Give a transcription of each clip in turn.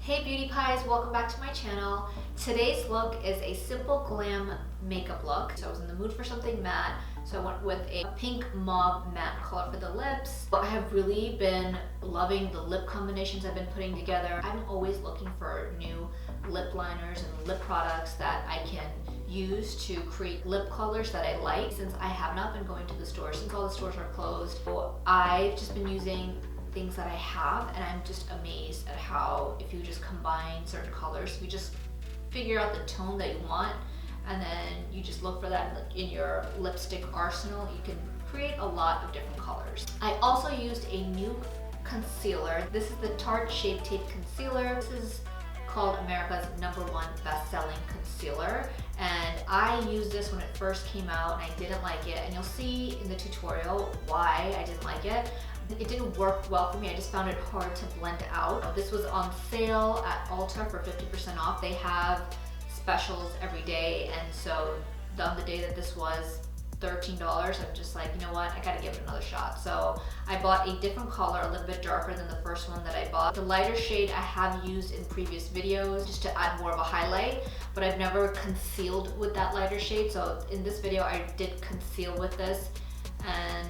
Hey Beauty Pies, welcome back to my channel. Today's look is a simple glam makeup look. So I was in the mood for something matte, so I went with a pink mauve matte color for the lips. But I have really been loving the lip combinations I've been putting together. I'm always looking for new lip liners and lip products that I can use to create lip colors that I like, since I have not been going to the stores since all the stores are closed. So I've just been using things that I have, and I'm just amazed at how if you just combine certain colors, you just figure out the tone that you want, and then you just look for that in your lipstick arsenal. You can create a lot of different colors. I also used a new concealer. This is the Tarte Shape Tape Concealer. This is called America's #1 best-selling concealer, and I used this when it first came out and I didn't like it, and you'll see in the tutorial why I didn't like it. It didn't work well for me. I just found it hard to blend out. This was on sale at Ulta for 50% off. They have specials every day, and so on the day that this was $13, I'm just like, you know what, I gotta give it another shot. So I bought a different color, a little bit darker than the first one that I bought. The lighter shade I have used in previous videos just to add more of a highlight, but I've never concealed with that lighter shade. So in this video, I did conceal with this, and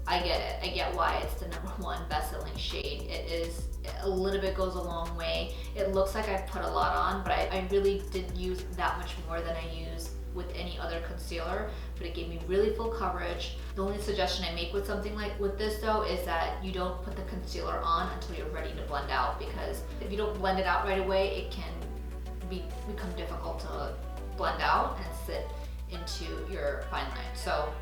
I get it. I get why it's the #1 best-selling shade. It is, a little bit goes a long way. It looks like I put a lot on, but I really didn't use that much more than I use with any other concealer, but it gave me really full coverage. The only suggestion I make with something like with this though is that you don't put the concealer on until you're ready to blend out, because if you don't blend it out right away, it can become difficult to blend out and sit into your fine line. So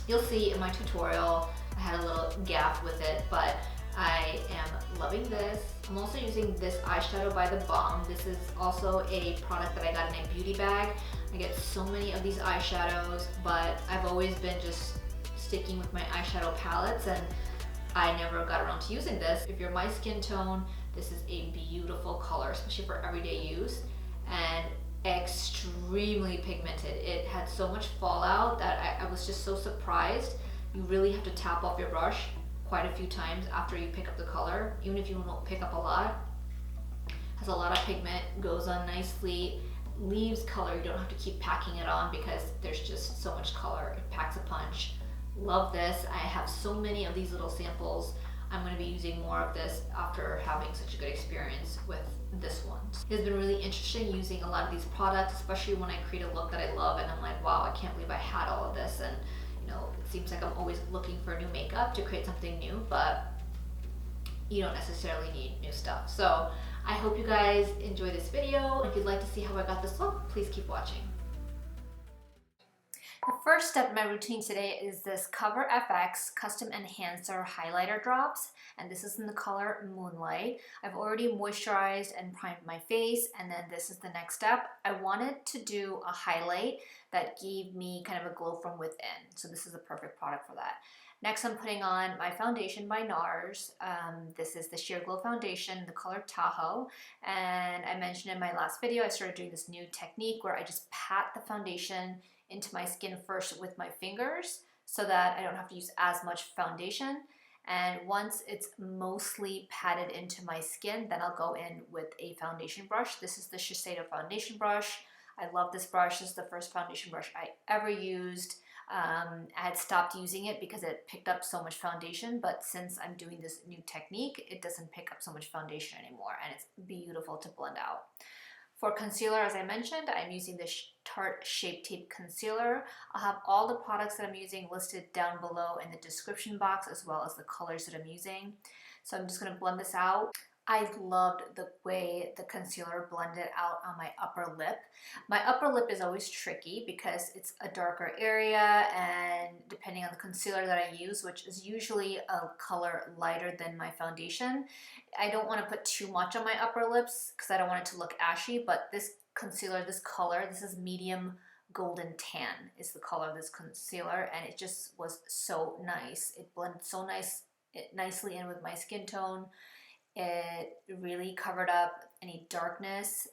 you'll see in my tutorial, I had a little gap with it, but I am loving this. I'm also using this eyeshadow by the Balm. This is also a product that I got in a beauty bag. I get so many of these eyeshadows, but I've always been just sticking with my eyeshadow palettes, and I never got around to using this. If you're my skin tone, this is a beautiful color, especially for everyday use, and extremely pigmented. It had so much fallout that I was just so surprised. You really have to tap off your brush quite a few times after you pick up the color, even if you don't pick up a lot. Has a lot of pigment, goes on nicely, leaves color. You don't have to keep packing it on because there's just so much color. It packs a punch. Love this. I have so many of these little samples. I'm going to be using more of this after having such a good experience with this one. It's been really interesting using a lot of these products, especially when I create a look that I love and I'm like, wow, I can't believe I had all of this. And you know, it seems like I'm always looking for new makeup to create something new, but you don't necessarily need new stuff. So I hope you guys enjoy this video. If you'd like to see how I got this look, please keep watching. The first step in my routine today is this Cover FX Custom Enhancer Highlighter Drops, and this is in the color Moonlight. I've already moisturized and primed my face, and then this is the next step. I wanted to do a highlight that gave me kind of a glow from within, so this is the perfect product for that. Next, I'm putting on my foundation by NARS. This is the Sheer Glow Foundation, the color Tahoe, and I mentioned in my last video, I started doing this new technique where I just pat the foundation into my skin first with my fingers so that I don't have to use as much foundation. And once it's mostly patted into my skin, then I'll go in with a foundation brush. This is the Shiseido foundation brush. I love this brush. This is the first foundation brush I ever used. I had stopped using it because it picked up so much foundation, but since I'm doing this new technique, it doesn't pick up so much foundation anymore, and it's beautiful to blend out. For concealer, as I mentioned, I'm using the Tarte Shape Tape Concealer. I'll have all the products that I'm using listed down below in the description box, as well as the colors that I'm using. So I'm just going to blend this out. I loved the way the concealer blended out on my upper lip. My upper lip is always tricky because it's a darker area, and depending on the concealer that I use, which is usually a color lighter than my foundation, I don't want to put too much on my upper lips because I don't want it to look ashy, but this concealer, this color, this is medium golden tan is the color of this concealer, and it just was so nice. It blended so nicely in with my skin tone. It really covered up any darkness.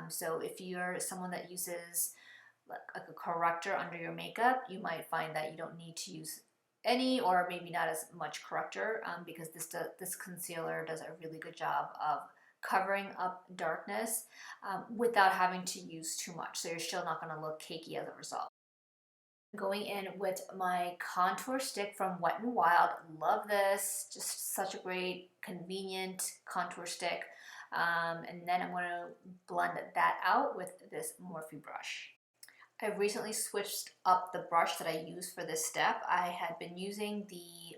So if you're someone that uses like a corrector under your makeup, you might find that you don't need to use any, or maybe not as much corrector, because this concealer does a really good job of covering up darkness without having to use too much. So you're still not going to look cakey as a result. Going in with my contour stick from Wet n Wild. Love this. Just such a great, convenient contour stick. And then I'm going to blend that out with this Morphe brush. I recently switched up the brush that I use for this step. I had been using the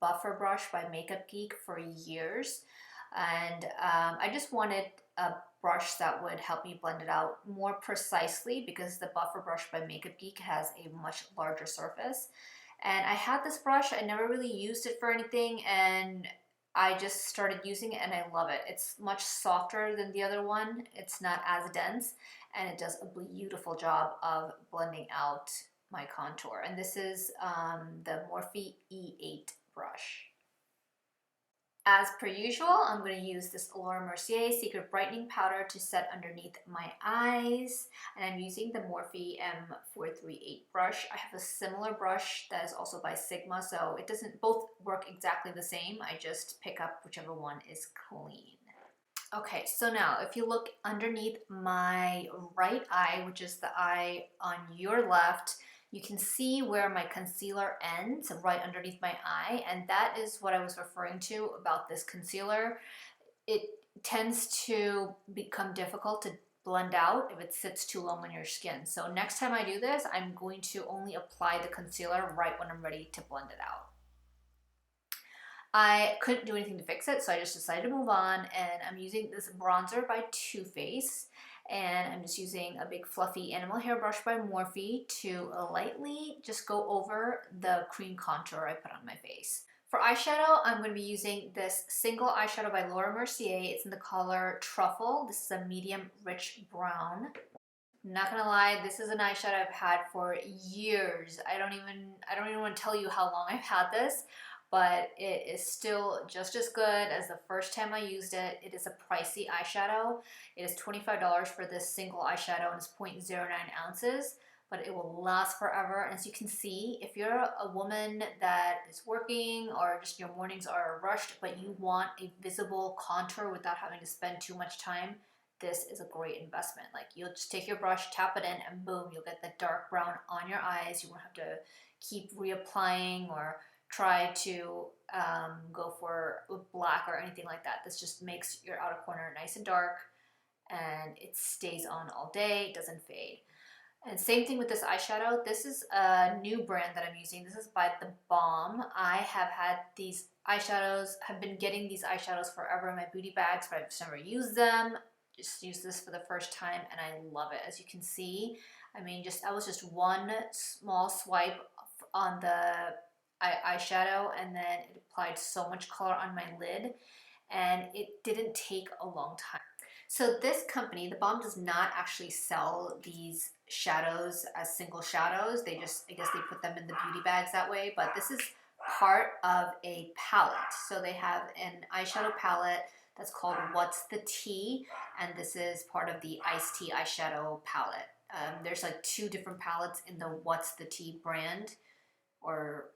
buffer brush by Makeup Geek for years, and I just wanted a brush that would help me blend it out more precisely because the buffer brush by Makeup Geek has a much larger surface. And I had this brush, I never really used it for anything, and I just started using it and I love it. It's much softer than the other one. It's not as dense, and it does a beautiful job of blending out my contour. And this is the Morphe E8 brush. As per usual, I'm going to use this Mercier Secret Brightening Powder to set underneath my eyes. And I'm using the Morphe M438 brush. I have a similar brush that is also by Sigma, so it doesn't both work exactly the same. I just pick up whichever one is clean. Okay, so now if you look underneath my right eye, which is the eye on your left, you can see where my concealer ends, right underneath my eye, and that is what I was referring to about this concealer. It tends to become difficult to blend out if it sits too long on your skin. So next time I do this, I'm going to only apply the concealer right when I'm ready to blend it out. I couldn't do anything to fix it, so I just decided to move on, and I'm using this bronzer by Too Faced, and I'm just using a big fluffy animal hair brush by Morphe to lightly just go over the cream contour I put on my face. For eyeshadow, I'm going to be using this single eyeshadow by Mercier. It's in the color Truffle. This is a medium rich brown. Not gonna lie, this is an eyeshadow I've had for years. I don't even want to tell you how long I've had this, but it is still just as good as the first time I used it. It is a pricey eyeshadow. It is $25 for this single eyeshadow, and it's 0.09 ounces, but it will last forever. And as you can see, if you're a woman that is working or just your mornings are rushed, but you want a visible contour without having to spend too much time, this is a great investment. Like, you'll just take your brush, tap it in, and boom, you'll get the dark brown on your eyes. You won't have to keep reapplying or try to go for black or anything like that. This just makes your outer corner nice and dark, and it stays on all day, it doesn't fade. And same thing with this eyeshadow. This is a new brand that I'm using. This is by the Balm. I have had these eyeshadows, have been getting these eyeshadows forever in my beauty bags, but I've just never used them. Just used this for the first time and I love it. As you can see, I mean, I was just one small swipe on the eyeshadow, and then it applied so much color on my lid, and it didn't take a long time. So this company, the Balm, does not actually sell these shadows as single shadows. They just, I guess they put them in the beauty bags that way, but this is part of a palette. So they have an eyeshadow palette that's called What's the Tea, and this is part of the Iced Tea eyeshadow palette. There's like 2 different palettes in the What's the Tea brand or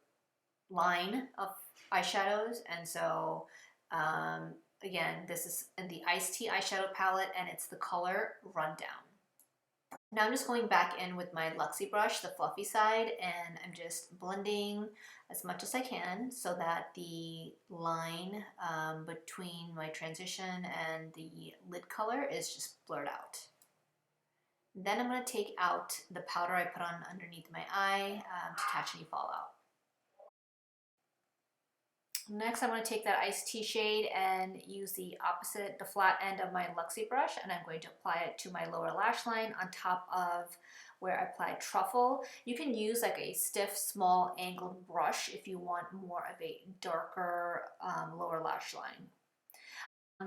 line of eyeshadows, and so again, this is in the Iced Tea eyeshadow palette, and it's the color Rundown. Now I'm just going back in with my Luxie brush, the fluffy side, and I'm just blending as much as I can so that the line between my transition and the lid color is just blurred out. Then I'm going to take out the powder I put on underneath my eye to catch any fallout. Next, I'm going to take that Iced Tea shade and use the flat end of my Luxie brush, and I'm going to apply it to my lower lash line on top of where I applied Truffle. You can use like a stiff, small, angled brush if you want more of a darker lower lash line.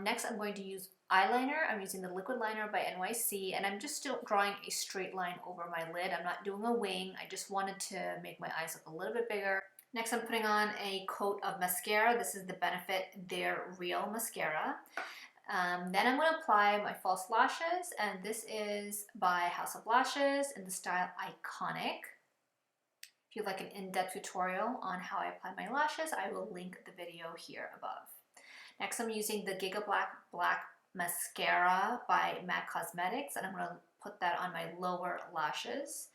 Next, I'm going to use eyeliner. I'm using the liquid liner by NYC, and I'm just still drawing a straight line over my lid. I'm not doing a wing. I just wanted to make my eyes look a little bit bigger. Next, I'm putting on a coat of mascara. This is the Benefit They're Real mascara. Then I'm going to apply my false lashes, and this is by House of Lashes in the style Iconic. If you'd like an in-depth tutorial on how I apply my lashes, I will link the video here above. Next, I'm using the gigablack black mascara by MAC Cosmetics, and I'm going to put that on my lower lashes.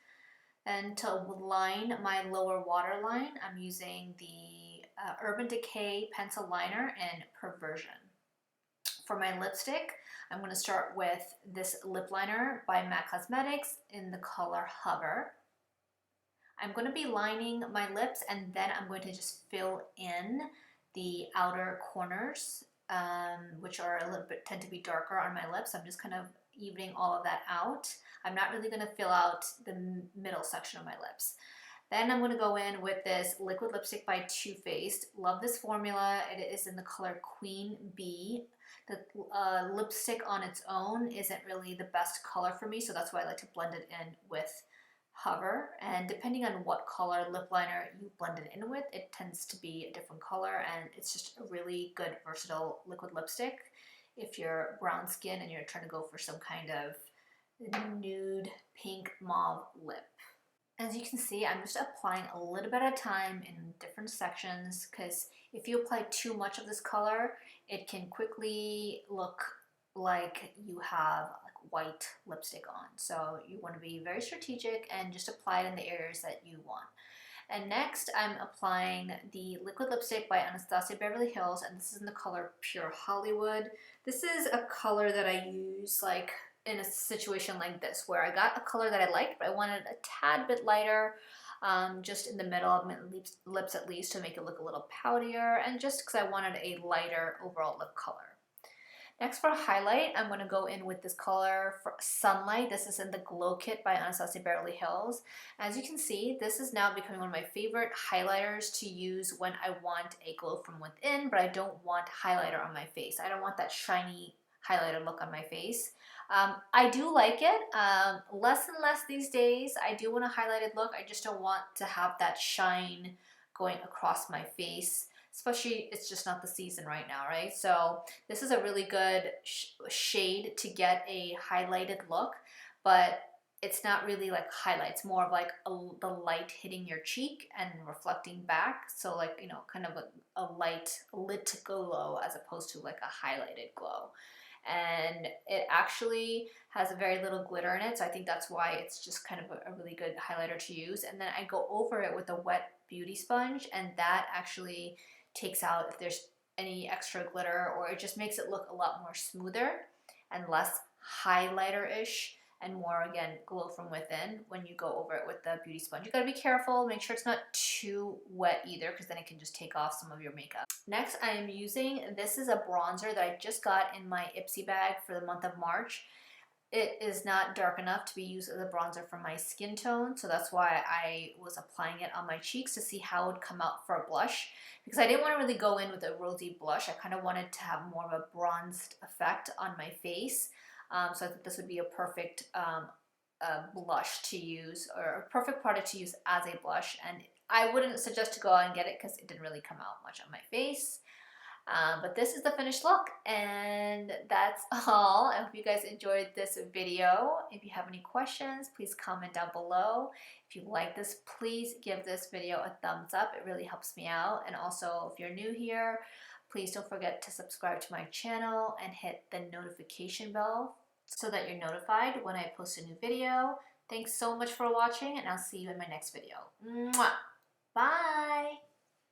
And to line my lower waterline, I'm using the Urban Decay pencil liner in Perversion. For my lipstick, I'm going to start with this lip liner by MAC Cosmetics in the color Hover. I'm going to be lining my lips, and then I'm going to just fill in the outer corners, which are a little bit tend to be darker on my lips. I'm just kind of evening all of that out. I'm not really going to fill out the middle section of my lips. Then I'm going to go in with this liquid lipstick by Too Faced. Love this formula. It is in the color Queen Bee. The lipstick on its own isn't really the best color for me, so that's why I like to blend it in with Hover. And depending on what color lip liner you blend it in with, it tends to be a different color, and it's just a really good versatile liquid lipstick if you're brown skin and you're trying to go for some kind of nude pink mauve lip. As you can see, I'm just applying a little bit at a time in different sections, because if you apply too much of this color, it can quickly look like you have like white lipstick on. So you want to be very strategic and just apply it in the areas that you want. And next, I'm applying the liquid lipstick by Anastasia Beverly Hills, and this is in the color Pure Hollywood. This is a color that I use like in a situation like this, where I got a color that I liked, but I wanted a tad bit lighter, just in the middle of my lips at least, to make it look a little poutier, and just because I wanted a lighter overall lip color. Next, for a highlight, I'm going to go in with this color for Sunlight. This is in the Glow Kit by Anastasia Beverly Hills. As you can see, this is now becoming one of my favorite highlighters to use when I want a glow from within, but I don't want highlighter on my face. I don't want that shiny highlighter look on my face. I do like it, less and less these days. I do want a highlighted look. I just don't want to have that shine going across my face. Especially, it's just not the season right now, right? So this is a really good shade to get a highlighted look, but it's not really like highlights, more of like the light hitting your cheek and reflecting back. So like, you know, kind of a light lit glow as opposed to like a highlighted glow. And it actually has a very little glitter in it, so I think that's why it's just kind of a really good highlighter to use. And then I go over it with a wet beauty sponge, and that actually takes out if there's any extra glitter, or it just makes it look a lot more smoother and less highlighter-ish, and more, again, glow from within when you go over it with the beauty sponge. You gotta be careful, make sure it's not too wet either, because then it can just take off some of your makeup. Next, I am using, this is a bronzer that I just got in my Ipsy bag for the month of March. It is not dark enough to be used as a bronzer for my skin tone, so that's why I was applying it on my cheeks to see how it would come out for a blush, because I didn't want to really go in with a rosy blush. I kind of wanted to have more of a bronzed effect on my face, so I thought this would be a perfect blush to use, or a perfect product to use as a blush, and I wouldn't suggest to go out and get it because it didn't really come out much on my face. But this is the finished look, and that's all. I hope you guys enjoyed this video. If you have any questions, please comment down below. If you like this, please give this video a thumbs up. It really helps me out. And also, if you're new here, please don't forget to subscribe to my channel and hit the notification bell so that you're notified when I post a new video. Thanks so much for watching, and I'll see you in my next video. Mwah!